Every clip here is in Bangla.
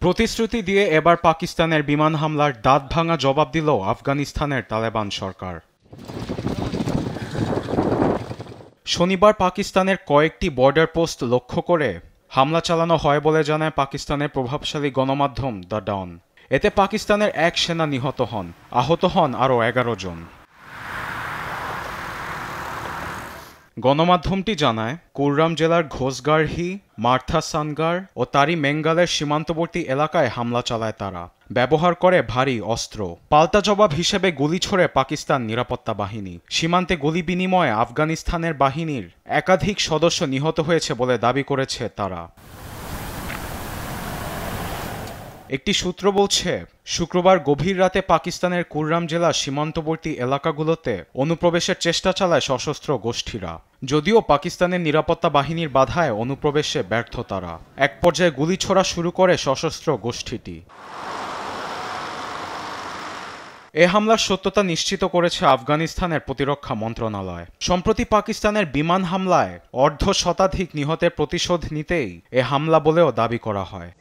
প্রতিশ্রুতি দিয়ে এবার পাকিস্তানের বিমান হামলার দাঁত ভাঙা জবাব দিল আফগানিস্তানের তালেবান সরকার। শনিবার পাকিস্তানের কয়েকটি বর্ডার পোস্ট লক্ষ্য করে হামলা চালানো হয় বলে জানায় পাকিস্তানের প্রভাবশালী গণমাধ্যম দ্য ডন। এতে পাকিস্তানের এক সেনা নিহত হন, আহত হন আরও 11 জন। গণমাধ্যমটি জানায়, কুররাম জেলার ঘোষগাড়হি, মার্থা সানগার ও তারি মেঙ্গালের সীমান্তবর্তী এলাকায় হামলা চালায় তারা। ব্যবহার করে ভারী অস্ত্র। পাল্টা জবাব হিসেবে গুলি ছোড়ে পাকিস্তান নিরাপত্তা বাহিনী। সীমান্তে গুলি বিনিময়ে আফগানিস্তানের বাহিনীর একাধিক সদস্য নিহত হয়েছে বলে দাবি করেছে তারা। একটি সূত্র বলছে, শুক্রবার গভীর রাতে পাকিস্তানের কুররাম জেলার সীমান্তবর্তী এলাকাগুলোতে অনুপ্রবেশের চেষ্টা চালায় সশস্ত্র গোষ্ঠীরা। যদিও পাকিস্তানের নিরাপত্তা বাহিনীর বাধায় অনুপ্রবেশে ব্যর্থ তারা। এক পর্যায়ে গুলি ছোড়া শুরু করে সশস্ত্র গোষ্ঠীটি। এ হামলার সত্যতা নিশ্চিত করেছে আফগানিস্তানের প্রতিরক্ষা মন্ত্রণালয়। সম্প্রতি পাকিস্তানের বিমান হামলায় অর্ধ শতাধিক নিহতের প্রতিশোধ নিতেই এ হামলা বলেও দাবি করা হয়।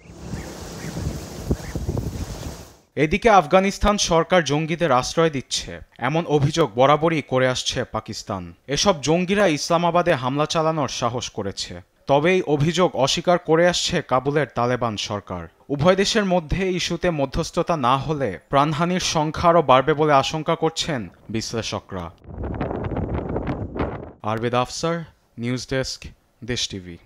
এদিকে আফগানিস্তান সরকার জঙ্গিদের আশ্রয় দিচ্ছে এমন অভিযোগ বরাবরই করে আসছে পাকিস্তান। এসব জঙ্গিরা ইসলামাবাদে হামলা চালানোর সাহস করেছে। তবে এই অভিযোগ অস্বীকার করে আসছে কাবুলের তালেবান সরকার। উভয় দেশের মধ্যে ইস্যুতে মধ্যস্থতা না হলে প্রাণহানির সংখ্যা আরও বাড়বে বলে আশঙ্কা করছেন বিশ্লেষকরা। আরবেদ আফসার, নিউজ ডেস্ক, দেশ টিভি।